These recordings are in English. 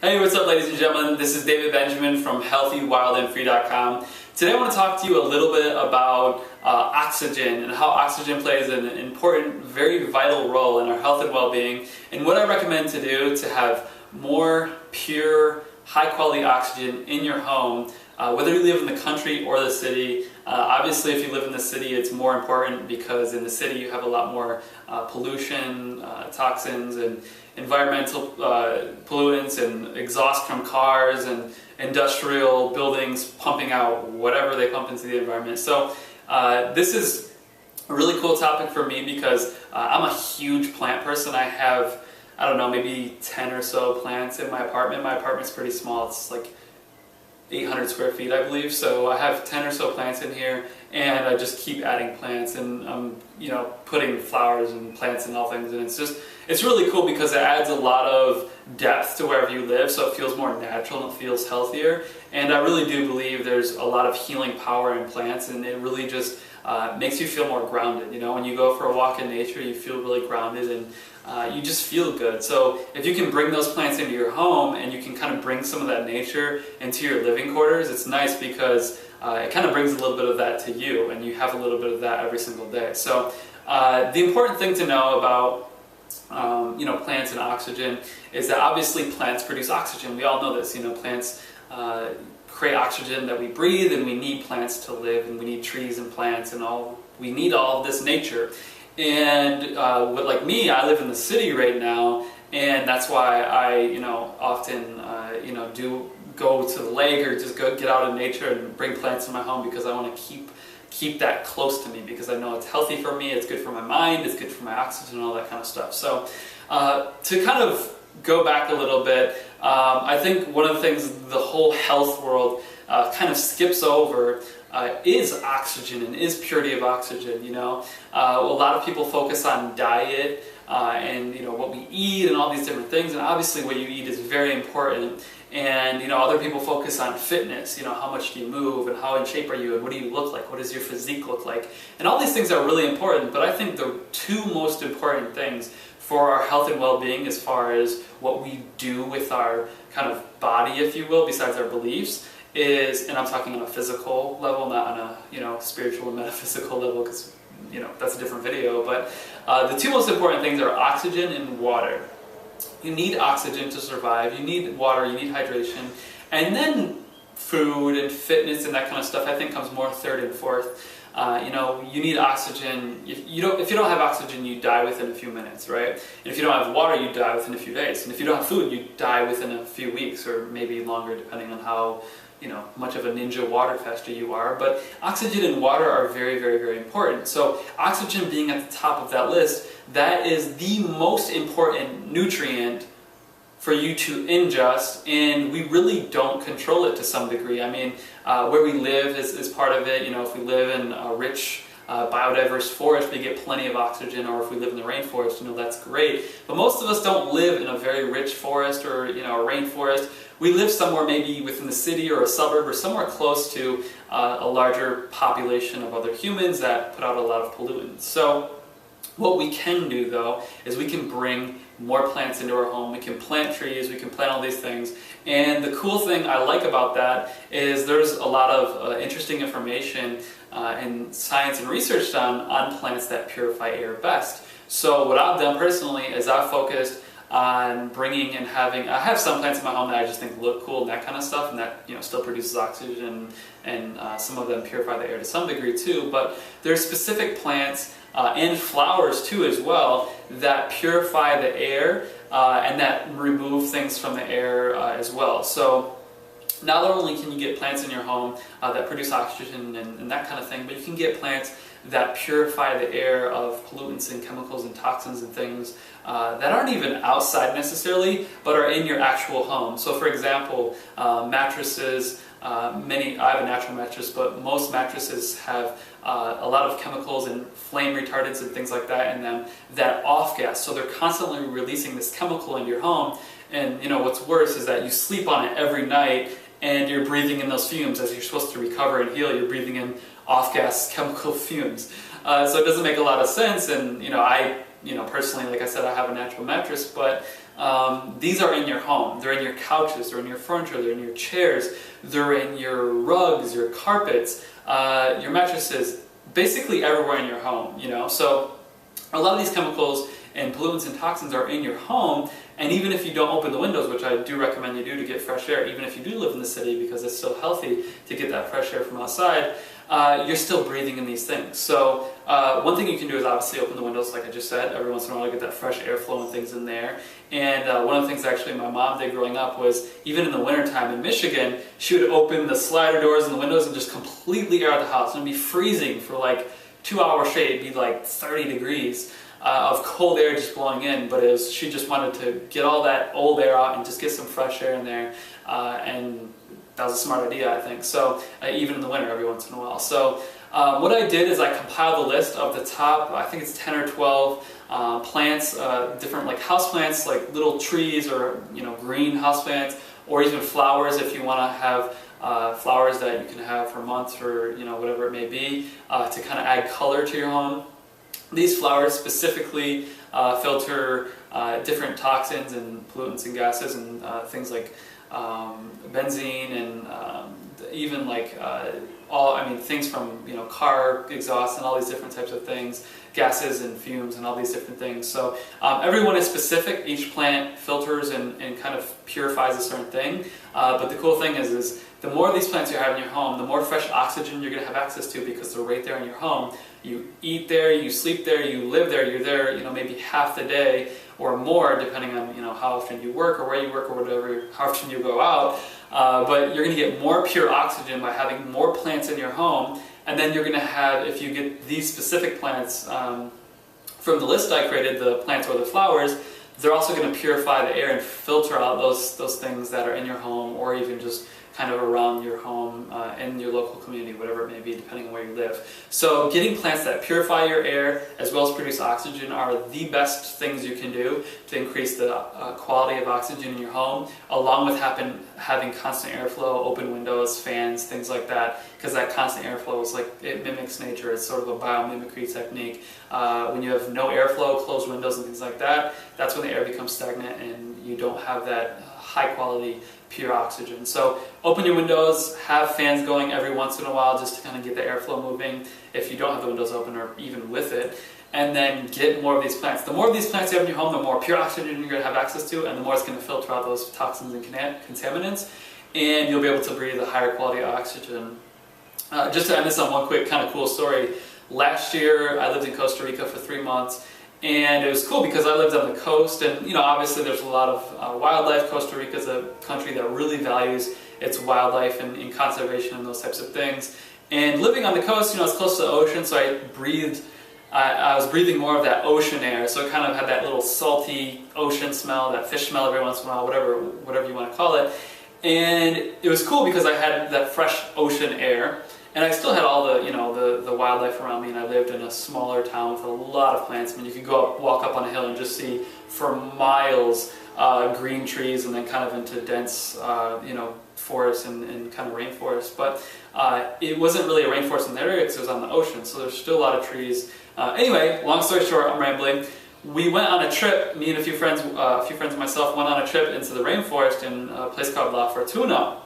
Hey, what's up, ladies and gentlemen? This is David Benjamin from HealthyWildandFree.com. Today I want to talk to you a little bit about oxygen and how oxygen plays an important, very vital role in our health and well-being, and what I recommend to do to have more pure, high-quality oxygen in your home, whether you live in the country or the city. Obviously, if you live in the city, it's more important because in the city you have a lot more pollution, toxins, and environmental pollutants and exhaust from cars and industrial buildings pumping out whatever they pump into the environment. So this is a really cool topic for me because I'm a huge plant person. I have, I don't know, maybe 10 or so plants in my apartment. My apartment's pretty small. It's like 800 square feet, I believe. So I have 10 or so plants in here, and I just keep adding plants, and I'm, putting flowers and plants and all things, and it's really cool because it adds a lot of depth to wherever you live, so it feels more natural and it feels healthier. And I really do believe there's a lot of healing power in plants, and it really just makes you feel more grounded. When you go for a walk in nature, you feel really grounded, and you just feel good. So if you can bring those plants into your home and you can kind of bring some of that nature into your living quarters, it's nice because it kind of brings a little bit of that to you, and you have a little bit of that every single day. So the important thing to know about plants and oxygen is that obviously plants produce oxygen. We all know this. Plants create oxygen that we breathe, and we need plants to live, and we need trees and plants and we need all of this nature. And like me, I live in the city right now, and that's why I often do go to the lake or just go get out in nature and bring plants in my home, because I want to keep that close to me, because I know it's healthy for me, it's good for my mind, it's good for my oxygen and all that kind of stuff. So to kind of go back a little bit, I think one of the things the whole health world kind of skips over is oxygen and is purity of oxygen. A lot of people focus on diet and what we eat and all these different things, and obviously what you eat is very important. And other people focus on fitness, how much do you move and how in shape are you and what do you look like, what does your physique look like, and all these things are really important. But I think the two most important things for our health and well-being, as far as what we do with our kind of body, if you will, besides our beliefs, is, and I'm talking on a physical level, not on a spiritual and metaphysical level, because that's a different video, but the two most important things are oxygen and water. You need oxygen to survive, you need water, you need hydration, and then food and fitness and that kind of stuff I think comes more third and fourth. You need oxygen. If you don't have oxygen, you die within a few minutes, right? And if you don't have water, you die within a few days. And if you don't have food, you die within a few weeks, or maybe longer, depending on how much of a ninja water fester you are. But oxygen and water are very, very, very important. So oxygen being at the top of that list, that is the most important nutrient for you to ingest, and we really don't control it to some degree. I mean, where we live is part of it. If we live in a rich biodiverse forest, we get plenty of oxygen, or if we live in the rainforest, that's great. But most of us don't live in a very rich forest or a rainforest. We live somewhere maybe within the city or a suburb or somewhere close to a larger population of other humans that put out a lot of pollutants. So what we can do, though, is we can bring more plants into our home. We can plant trees, we can plant all these things. And the cool thing I like about that is there's a lot of interesting information and science and research done on plants that purify air best. So what I've done personally is I've focused on bringing and I have some plants in my home that I just think look cool and that kind of stuff, and that still produces oxygen, and some of them purify the air to some degree too. But there's specific plants and flowers too as well that purify the air and that remove things from the air as well. So not only can you get plants in your home that produce oxygen and that kind of thing, but you can get plants that purify the air of pollutants and chemicals and toxins and things that aren't even outside necessarily, but are in your actual home. So for example, mattresses, I have a natural mattress, but most mattresses have a lot of chemicals and flame retardants and things like that in them that off-gas. So they're constantly releasing this chemical into your home, and what's worse is that you sleep on it every night and you're breathing in those fumes. As you're supposed to recover and heal, you're breathing in off-gas chemical fumes. So it doesn't make a lot of sense, and I personally, like I said, I have a natural mattress, but these are in your home. They're in your couches, they're in your furniture, they're in your chairs, they're in your rugs, your carpets, your mattresses, basically everywhere in your home, you know. So a lot of these chemicals and pollutants and toxins are in your home, and even if you don't open the windows, which I do recommend you do to get fresh air, even if you do live in the city because it's still healthy to get that fresh air from outside, you're still breathing in these things. So one thing you can do is obviously open the windows, like I just said, every once in a while to get that fresh airflow and things in there. And one of the things actually my mom did growing up was, even in the wintertime in Michigan, she would open the slider doors and the windows and just completely air out the house. And it'd be freezing for like 2 hours straight. It'd be like 30 degrees. Of cold air just blowing in, but she just wanted to get all that old air out and just get some fresh air in there, and that was a smart idea, I think. So even in the winter, every once in a while. So what I did is I compiled a list of the top, I think it's 10 or 12 plants, different like houseplants, like little trees or green houseplants, or even flowers if you want to have flowers that you can have for months or whatever it may be, to kind of add color to your home. These flowers specifically filter different toxins and pollutants and gases and things like benzene and even like things from car exhaust and all these different types of things, gases and fumes and all these different things. So every one is specific. Each plant filters and kind of purifies a certain thing. But the cool thing is the more of these plants you have in your home, the more fresh oxygen you're going to have access to, because they're right there in your home. You eat there, you sleep there, you live there, you're there, maybe half the day or more, depending on how often you work or where you work or whatever, how often you go out. But you're going to get more pure oxygen by having more plants in your home. And then you're going to have, if you get these specific plants from the list I created, the plants or the flowers, they're also going to purify the air and filter out those things that are in your home, or even just kind of around your home, in your local community, whatever it may be, depending on where you live. So getting plants that purify your air as well as produce oxygen are the best things you can do to increase the quality of oxygen in your home, along with having constant airflow, open windows, fans, things like that, because that constant airflow is like, it mimics nature. It's sort of a biomimicry technique. When you have no airflow, closed windows and things like that, that's when the air becomes stagnant and you don't have that high quality pure oxygen. So open your windows, have fans going every once in a while just to kind of get the airflow moving if you don't have the windows open or even with it, and then get more of these plants. The more of these plants you have in your home, the more pure oxygen you're going to have access to, and the more it's going to filter out those toxins and contaminants, and you'll be able to breathe a higher quality oxygen. Just to end this on one quick kind of cool story, last year I lived in Costa Rica for 3 months. And it was cool because I lived on the coast, and obviously there's a lot of wildlife. Costa Rica is a country that really values its wildlife and conservation and those types of things. And living on the coast, it's close to the ocean, so I was breathing more of that ocean air. So it kind of had that little salty ocean smell, that fish smell every once in a while, whatever you want to call it. And it was cool because I had that fresh ocean air. And I still had all the wildlife around me, and I lived in a smaller town with a lot of plants. I mean, you could walk up on a hill and just see for miles green trees, and then kind of into dense, forest and kind of rainforest. But it wasn't really a rainforest in that area because it was on the ocean, so there's still a lot of trees. Anyway, long story short, I'm rambling. We went on a trip. Me and a few friends and myself went on a trip into the rainforest in a place called La Fortuna.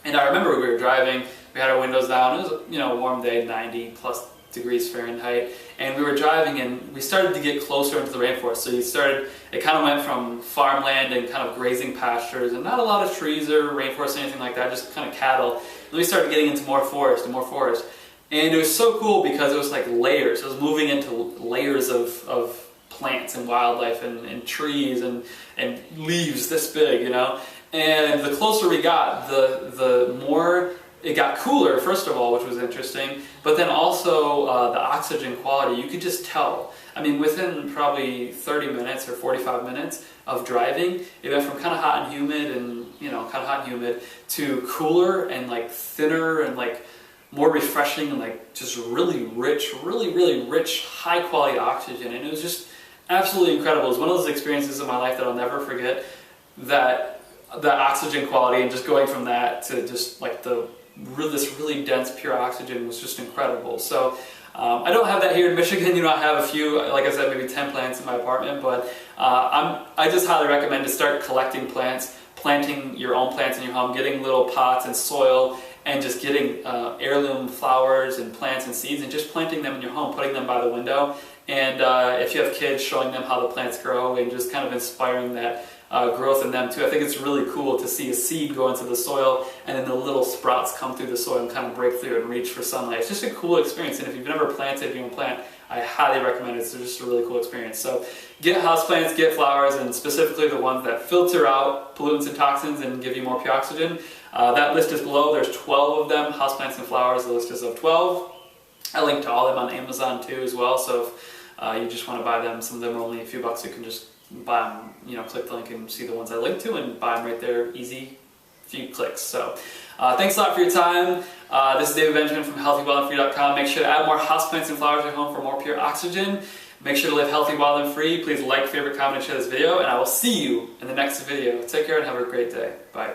And I remember we were driving. We had our windows down. It was a warm day, 90 plus degrees Fahrenheit, and we were driving, and we started to get closer into the rainforest. So it kind of went from farmland and kind of grazing pastures, and not a lot of trees or rainforest or anything like that, just kind of cattle. And we started getting into more forest and more forest, and it was so cool because it was like layers. It was moving into layers of plants and wildlife and trees and leaves this big, And the closer we got, the more it got cooler, first of all, which was interesting, but then also the oxygen quality, you could just tell. I mean, within probably 30 minutes or 45 minutes of driving, it went from kind of hot and humid to cooler and like thinner and like more refreshing and like just really rich, really rich, high quality oxygen. And it was just absolutely incredible. It was one of those experiences in my life that I'll never forget, that oxygen quality, and just going from that to just like this really dense pure oxygen was just incredible. So I don't have that here in Michigan. I have a few, like I said, maybe 10 plants in my apartment, but I just highly recommend to start collecting plants, planting your own plants in your home, getting little pots and soil, and just getting heirloom flowers and plants and seeds and just planting them in your home, putting them by the window. And if you have kids, showing them how the plants grow and just kind of inspiring that growth in them too. I think it's really cool to see a seed go into the soil and then the little sprouts come through the soil and kind of break through and reach for sunlight. It's just a cool experience, and if you've never planted your own plant, I highly recommend it. It's just a really cool experience. So get houseplants, get flowers, and specifically the ones that filter out pollutants and toxins and give you more pure oxygen. That list is below. There's 12 of them, houseplants and flowers. The list is of 12. I linked to all of them on Amazon too as well, so if you just want to buy them, some of them are only a few bucks. You can just buy them, click the link and see the ones I linked to and buy them right there, easy, few clicks. So thanks a lot for your time. This is David Benjamin from healthywildandfree.com. Make sure to add more houseplants and flowers at home for more pure oxygen. Make sure to live healthy, wild, and free. Please like, favorite, comment, and share this video, and I will see you in the next video. Take care and have a great day. Bye.